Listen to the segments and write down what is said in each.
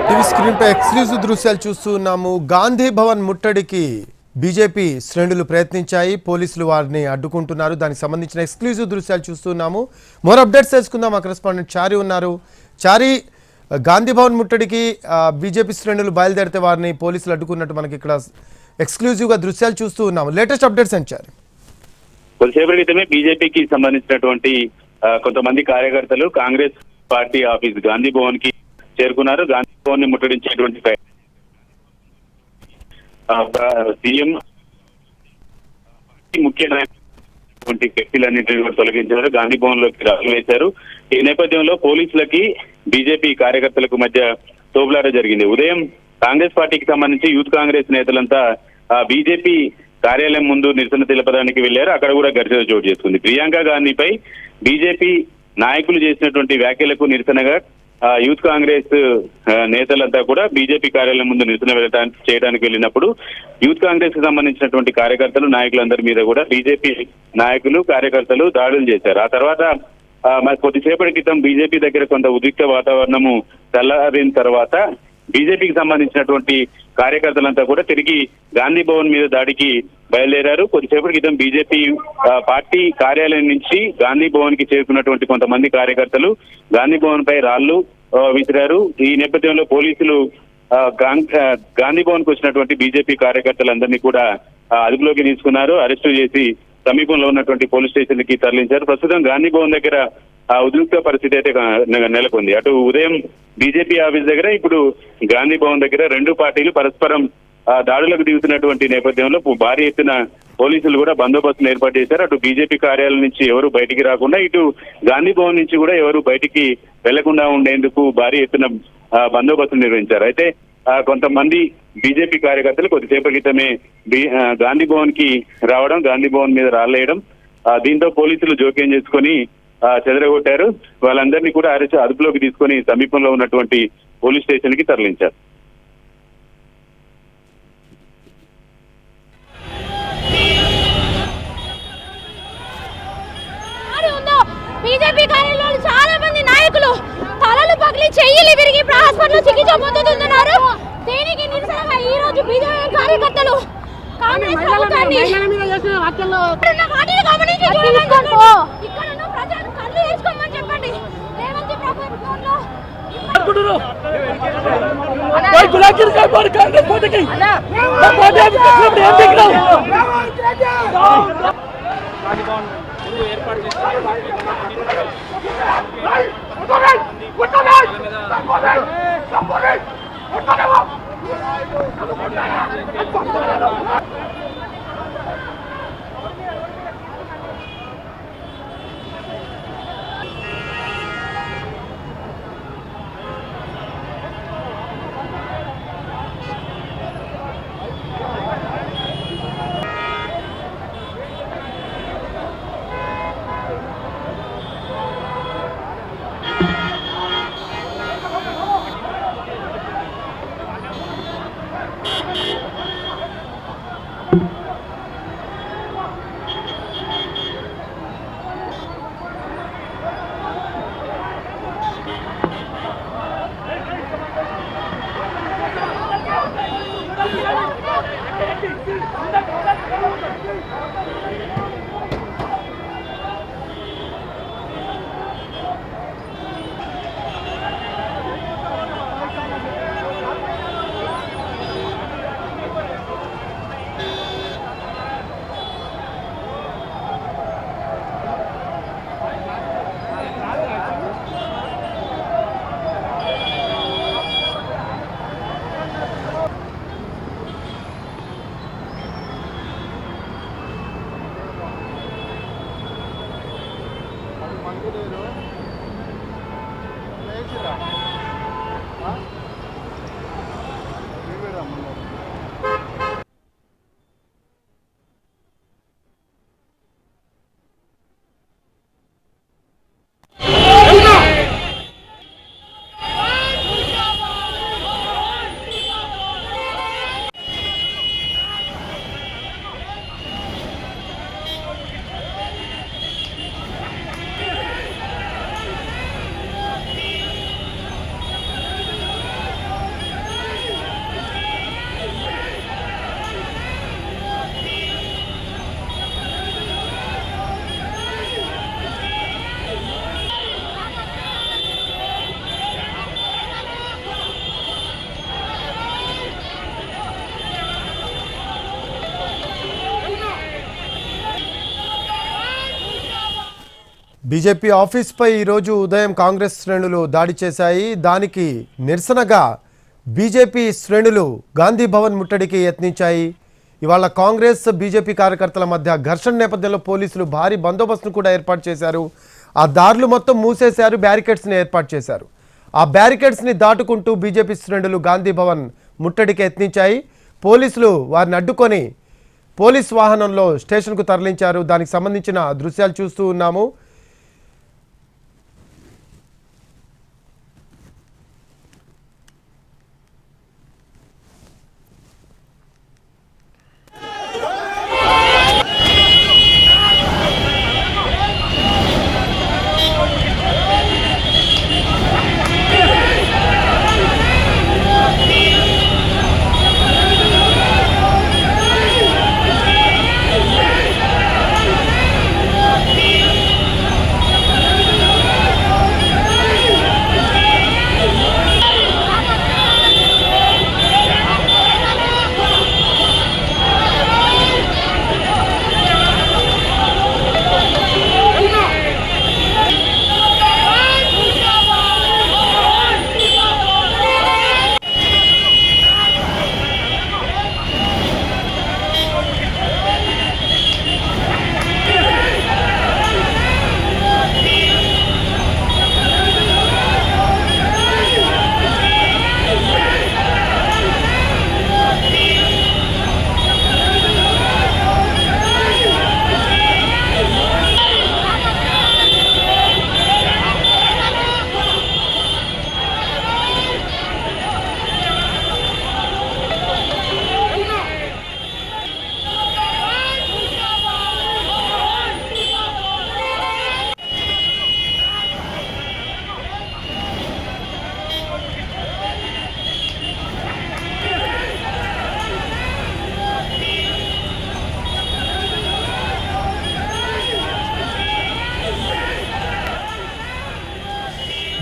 TV screen పై exclusive దృశ్యాలు చూస్తున్నాము. గాంధీ భవన్ ముట్టడికి బీజేపీ శ్రేణులు ప్రయత్నించాయి. పోలీసులు వారిని అడ్డుకుంటున్నారు. దానికి సంబంధించిన ఎక్స్క్లూజివ్ దృశ్యాలు చూస్తున్నాము. మోర్ అప్డేట్స్ తెలుసుకుందాం. మా కరెస్పాండెంట్ చారి ఉన్నారు. చారి, గాంధీ భవన్ ముట్టడికి బీజేపీ శ్రేణులు బయలుదేరితే వారిని పోలీసులు అడ్డుకున్నట్టు మనకి ఇక్కడ ఎక్స్క్లూజివ్గా దృశ్యాలు చూస్తూ ఉన్నాము. లేటెస్ట్ అప్డేట్స్ అని చారి. కొద్దిసేపటి క్రితమే బీజేపీకి సంబంధించినటువంటి కొంతమంది కార్యకర్తలు కాంగ్రెస్ పార్టీ ఆఫీస్ గాంధీ భవన్ కి చేరుకున్నారు. గాంధీ భవన్ ని ముట్టడించేటువంటి సీఎం ముఖ్య నాయకులు వ్యక్తులన్నింటినీ కూడా తొలగించారు. గాంధీ భవన్ లోకి రాళ్ళు వేశారు. ఈ నేపథ్యంలో పోలీసులకి బీజేపీ కార్యకర్తలకు మధ్య తోపులాట జరిగింది. ఉదయం కాంగ్రెస్ పార్టీకి సంబంధించి యూత్ కాంగ్రెస్ నేతలంతా బీజేపీ కార్యాలయం ముందు నిరసన తెలపడానికి వెళ్లారు. అక్కడ కూడా ఘర్షణ చోటు చేసుకుంది. ప్రియాంక గాంధీపై బీజేపీ నాయకులు చేసినటువంటి వ్యాఖ్యలకు నిరసనగా యూత్ కాంగ్రెస్ నేతలంతా కూడా బీజేపీ కార్యాలయం ముందు నిరసన చేయడానికి వెళ్ళినప్పుడు యూత్ కాంగ్రెస్ కి సంబంధించినటువంటి కార్యకర్తలు నాయకులందరి మీద కూడా బీజేపీ నాయకులు కార్యకర్తలు దాడులు చేశారు. ఆ తర్వాత కొద్దిసేపటి క్రితం బీజేపీ దగ్గర కొంత ఉద్రిక్త వాతావరణము చల్లారిన తర్వాత బీజేపీకి సంబంధించినటువంటి కార్యకర్తలంతా కూడా తిరిగి గాంధీ భవన్ మీద దాడికి బయలుదేరారు. కొద్దిసేపటి క్రితం బీజేపీ పార్టీ కార్యాలయం నుంచి గాంధీ భవన్ కి చేరుకున్నటువంటి కొంతమంది కార్యకర్తలు గాంధీ భవన్ పై రాళ్లు విసిరారు. ఈ నేపథ్యంలో పోలీసులు గాంధీ భవన్ కు వచ్చినటువంటి బీజేపీ కార్యకర్తలందరినీ కూడా అదుపులోకి తీసుకున్నారు. అరెస్టు చేసి సమీపంలో ఉన్నటువంటి పోలీస్ స్టేషన్ కి తరలించారు. ప్రస్తుతం గాంధీ భవన్ దగ్గర ఉద్రిక్త పరిస్థితి అయితే నెలకొంది. అటు ఉదయం బీజేపీ ఆఫీస్ దగ్గర, ఇప్పుడు గాంధీ భవన్ దగ్గర రెండు పార్టీలు పరస్పరం దాడులకు దిగుతున్నటువంటి నేపథ్యంలో భారీ ఎత్తున పోలీసులు కూడా బందోబస్తులు ఏర్పాటు చేశారు. అటు బీజేపీ కార్యాలయం నుంచి ఎవరు బయటికి రాకుండా, ఇటు గాంధీ భవన్ నుంచి కూడా ఎవరు బయటికి వెళ్లకుండా ఉండేందుకు భారీ ఎత్తున బందోబస్తులు నిర్వహించారు. అయితే కొంతమంది బీజేపీ కార్యకర్తలు కొద్దిసేపటి క్రితమే గాంధీ భవన్ కి రావడం, గాంధీ భవన్ మీద రాళ్లేయడం, దీంతో పోలీసులు జోక్యం చేసుకొని చెదరగొట్టారు. వాళ్ళందరినీ కూడా అదుపులోకి తీసుకొని సమీపంలో ఉన్నటువంటి పోలీస్ స్టేషన్ కి తరలించారు. బీజేపీ కార్యాలయంలో చాలా మంది నాయకులు తలలు పగిలి చెయ్యిలు విరిగి హాస్పిటల్లో చికిత్స పొందుతున్నారు. దీనికి నిరసనగా ఈ రోజు బీజేపీ కార్యకర్తలు కాంగ్రెస్ ప్రభుత్వాన్ని ఇక్కడ ప్రజలు కళ్ళు వేసుకోమని చెప్పండి. రేవంత్ ప్రభుత్వంలో ఏర్పాటు బీజేపీ ఆఫీస్పై ఈరోజు ఉదయం కాంగ్రెస్ శ్రేణులు దాడి చేశాయి. దానికి నిరసనగా బీజేపీ శ్రేణులు గాంధీ భవన్ ముట్టడికి యత్నించాయి. ఇవాళ కాంగ్రెస్ బీజేపీ కార్యకర్తల మధ్య ఘర్షణ నేపథ్యంలో పోలీసులు భారీ బందోబస్తును కూడా ఏర్పాటు చేశారు. ఆ దారులు మొత్తం మూసేశారు, బ్యారికేడ్స్ని ఏర్పాటు చేశారు. ఆ బ్యారికేడ్స్ని దాటుకుంటూ బీజేపీ శ్రేణులు గాంధీ భవన్ ముట్టడికి యత్నించాయి. పోలీసులు వారిని అడ్డుకొని పోలీస్ వాహనంలో స్టేషన్కు తరలించారు. దానికి సంబంధించిన దృశ్యాలు చూస్తూ ఉన్నాము.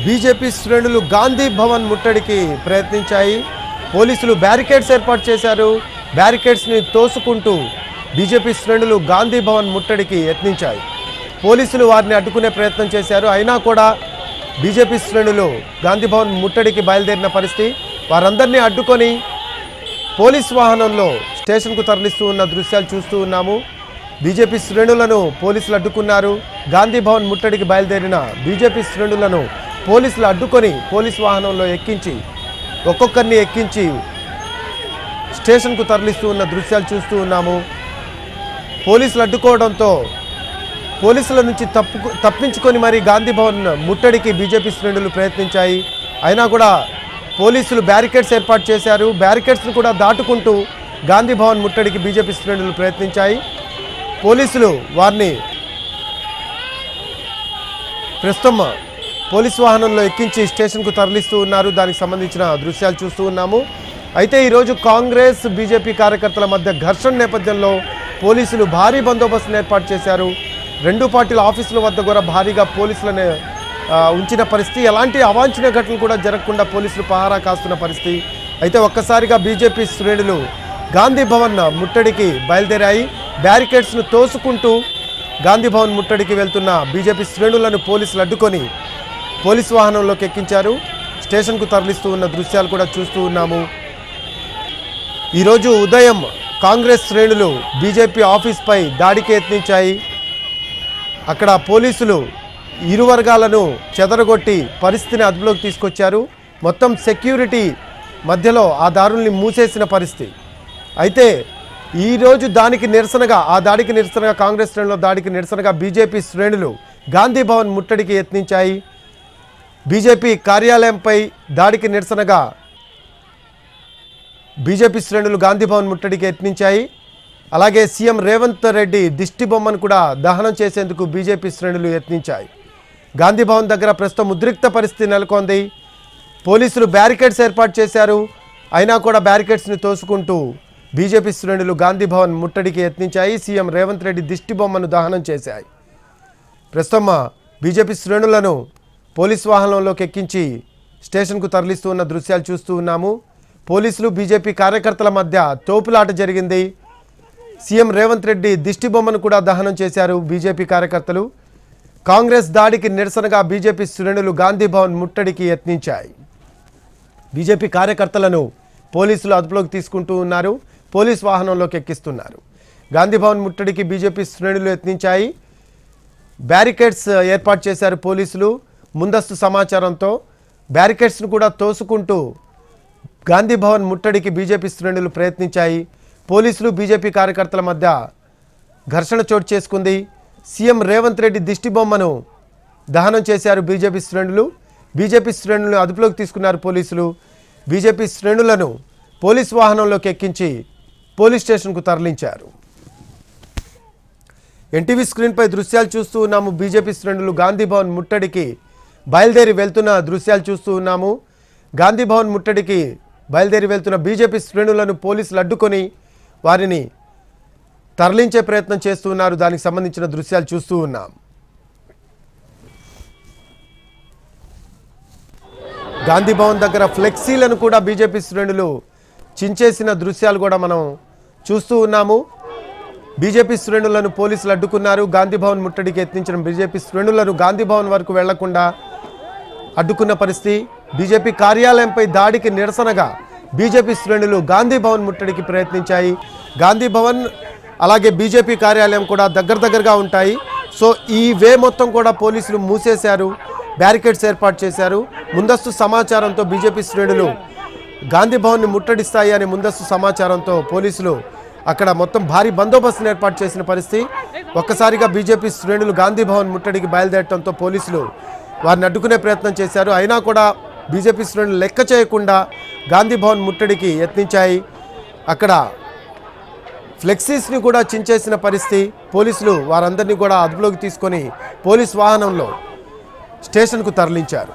బీజేపీ శ్రేణులు గాంధీ భవన్ ముట్టడికి ప్రయత్నించాయి. పోలీసులు బ్యారికేడ్స్ ఏర్పాటు చేశారు. బ్యారికేడ్స్ని తోసుకుంటూ బీజేపీ శ్రేణులు గాంధీ భవన్ ముట్టడికి యత్నించాయి. పోలీసులు వారిని అడ్డుకునే ప్రయత్నం చేశారు. అయినా కూడా బీజేపీ శ్రేణులు గాంధీ భవన్ ముట్టడికి బయలుదేరిన పరిస్థితి. వారందరినీ అడ్డుకొని పోలీస్ వాహనంలో స్టేషన్కు తరలిస్తూ ఉన్న దృశ్యాలు చూస్తూ ఉన్నాము. బీజేపీ శ్రేణులను పోలీసులు అడ్డుకున్నారు. గాంధీ భవన్ ముట్టడికి బయలుదేరిన బీజేపీ శ్రేణులను పోలీసులు అడ్డుకొని పోలీస్ వాహనంలో ఎక్కించి ఒక్కొక్కరిని ఎక్కించి స్టేషన్కు తరలిస్తూ ఉన్న దృశ్యాలు చూస్తూ ఉన్నాము. పోలీసులు అడ్డుకోవడంతో పోలీసుల నుంచి తప్పించుకొని మరి గాంధీ భవన్ ముట్టడికి బీజేపీ శ్రేణులు ప్రయత్నించాయి. అయినా కూడా పోలీసులు బ్యారికేడ్స్ ఏర్పాటు చేశారు. బ్యారికేడ్స్ను కూడా దాటుకుంటూ గాంధీ భవన్ ముట్టడికి బీజేపీ శ్రేణులు ప్రయత్నించాయి. పోలీసులు వారిని ప్రస్తుతం పోలీస్ వాహనంలో ఎక్కించి స్టేషన్కు తరలిస్తూ ఉన్నారు. దానికి సంబంధించిన దృశ్యాలు చూస్తూ ఉన్నాము. అయితే ఈరోజు కాంగ్రెస్ బీజేపీ కార్యకర్తల మధ్య ఘర్షణ నేపథ్యంలో పోలీసులు భారీ బందోబస్తును ఏర్పాటు చేశారు. రెండు పార్టీల ఆఫీసుల వద్ద కూడా భారీగా పోలీసులను ఉంచిన పరిస్థితి. ఎలాంటి అవాంఛనీయ ఘటనలు కూడా జరగకుండా పోలీసులు పహారా కాస్తున్న పరిస్థితి. అయితే ఒక్కసారిగా బీజేపీ శ్రేణులు గాంధీ భవన్ ముట్టడికి బయలుదేరాయి. బ్యారికేడ్స్ను తోసుకుంటూ గాంధీ భవన్ ముట్టడికి వెళ్తున్న బీజేపీ శ్రేణులను పోలీసులు అడ్డుకొని పోలీస్ వాహనంలోకి ఎక్కించారు. స్టేషన్కు తరలిస్తూ ఉన్న దృశ్యాలు కూడా చూస్తూ ఉన్నాము. ఈరోజు ఉదయం కాంగ్రెస్ శ్రేణులు బీజేపీ ఆఫీస్పై దాడికి యత్నించాయి. అక్కడ పోలీసులు ఇరు వర్గాలను చెదరగొట్టి పరిస్థితిని అదుపులోకి తీసుకొచ్చారు. మొత్తం సెక్యూరిటీ మధ్యలో ఆ దారుల్ని మూసేసిన పరిస్థితి. అయితే ఈరోజు దానికి నిరసనగా ఆ దాడికి నిరసనగా కాంగ్రెస్ శ్రేణుల దాడికి నిరసనగా బీజేపీ శ్రేణులు గాంధీ భవన్ ముట్టడికి యత్నించాయి. బీజేపీ కార్యాలయంపై దాడికి నిరసనగా బీజేపీ శ్రేణులు గాంధీ భవన్ ముట్టడికి యత్నించాయి. అలాగే సీఎం రేవంత్ రెడ్డి దిష్టి బొమ్మను కూడా దహనం చేసేందుకు బీజేపీ శ్రేణులు యత్నించాయి. గాంధీ భవన్ దగ్గర ప్రస్తుతం ఉద్రిక్త పరిస్థితి నెలకొంది. పోలీసులు బ్యారికేడ్స్ ఏర్పాటు చేశారు. అయినా కూడా బ్యారికేడ్స్ని తోసుకుంటూ బీజేపీ శ్రేణులు గాంధీ భవన్ ముట్టడికి యత్నించాయి. సీఎం రేవంత్ రెడ్డి దిష్టి బొమ్మను దహనం చేశాయి. ప్రస్తుతం బీజేపీ శ్రేణులను పోలీస్ వాహనంలోకి ఎక్కించి స్టేషన్కు తరలిస్తూ ఉన్న దృశ్యాలు చూస్తూ ఉన్నాము. పోలీసులు బీజేపీ కార్యకర్తల మధ్య తోపులాట జరిగింది. సీఎం రేవంత్ రెడ్డి దిష్టి బొమ్మను కూడా దహనం చేశారు బీజేపీ కార్యకర్తలు. కాంగ్రెస్ దాడికి నిరసనగా బీజేపీ శ్రేణులు గాంధీ భవన్ ముట్టడికి యత్నించాయి. బీజేపీ కార్యకర్తలను పోలీసులు అదుపులోకి తీసుకుంటూ ఉన్నారు. పోలీస్ వాహనంలోకి ఎక్కిస్తున్నారు. గాంధీ భవన్ ముట్టడికి బీజేపీ శ్రేణులు యత్నించాయి. బ్యారికేడ్స్ ఏర్పాటు చేశారు పోలీసులు. ముందస్తు సమాచారంతో బ్యారికేడ్స్ను కూడా తోసుకుంటూ గాంధీ భవన్ ముట్టడికి బీజేపీ శ్రేణులు ప్రయత్నించాయి. పోలీసులు బీజేపీ కార్యకర్తల మధ్య ఘర్షణ చోటు చేసుకుంది. సీఎం రేవంత్ రెడ్డి దిష్టిబొమ్మను దహనం చేశారు బీజేపీ శ్రేణులు. బీజేపీ శ్రేణులను అదుపులోకి తీసుకున్నారు పోలీసులు. బీజేపీ శ్రేణులను పోలీస్ వాహనంలోకి ఎక్కించి పోలీస్ స్టేషన్కు తరలించారు. ఎన్టీవీ స్క్రీన్పై దృశ్యాలు చూస్తూ ఉన్నాము. బీజేపీ శ్రేణులు గాంధీ భవన్ ముట్టడికి బయలుదేరి వెళ్తున్న దృశ్యాలు చూస్తూ ఉన్నాము. గాంధీ భవన్ ముట్టడికి బయలుదేరి వెళ్తున్న బీజేపీ శ్రేణులను పోలీసులు అడ్డుకొని వారిని తరలించే ప్రయత్నం చేస్తూ ఉన్నారు. దానికి సంబంధించిన దృశ్యాలు చూస్తూ ఉన్నాం. గాంధీ భవన్ దగ్గర ఫ్లెక్సీలను కూడా బీజేపీ శ్రేణులు చించేసిన దృశ్యాలు కూడా మనం చూస్తూ ఉన్నాము. బీజేపీ శ్రేణులను పోలీసులు అడ్డుకున్నారు. గాంధీ భవన్ ముట్టడికి యత్నించిన బీజేపీ శ్రేణులను గాంధీ భవన్ వరకు వెళ్లకుండా అడ్డుకున్న పరిస్థితి. బీజేపీ కార్యాలయంపై దాడికి నిరసనగా బీజేపీ శ్రేణులు గాంధీ భవన్ ముట్టడికి ప్రయత్నించాయి. గాంధీ భవన్ అలాగే బీజేపీ కార్యాలయం కూడా దగ్గరగా ఉంటాయి. సో ఈ వే మొత్తం కూడా పోలీసులు మూసేశారు. బ్యారికేడ్స్ ఏర్పాటు చేశారు. ముందస్తు సమాచారంతో బీజేపీ శ్రేణులు గాంధీ భవన్ని ముట్టడిస్తాయి అనే ముందస్తు సమాచారంతో పోలీసులు అక్కడ మొత్తం భారీ బందోబస్తును ఏర్పాటు చేసిన పరిస్థితి. ఒక్కసారిగా బీజేపీ శ్రేణులు గాంధీ భవన్ ముట్టడికి బయలుదేరడంతో పోలీసులు వారిని అడ్డుకునే ప్రయత్నం చేశారు. అయినా కూడా బీజేపీ శ్రేణులు లెక్క చేయకుండా గాంధీ భవన్ ముట్టడికి యత్నించాయి. అక్కడ ఫ్లెక్సీస్ని కూడా చించేసిన పరిస్థితి. పోలీసులు వారందరినీ కూడా అదుపులోకి తీసుకొని పోలీస్ వాహనంలో స్టేషన్కు తరలించారు.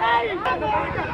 Hey!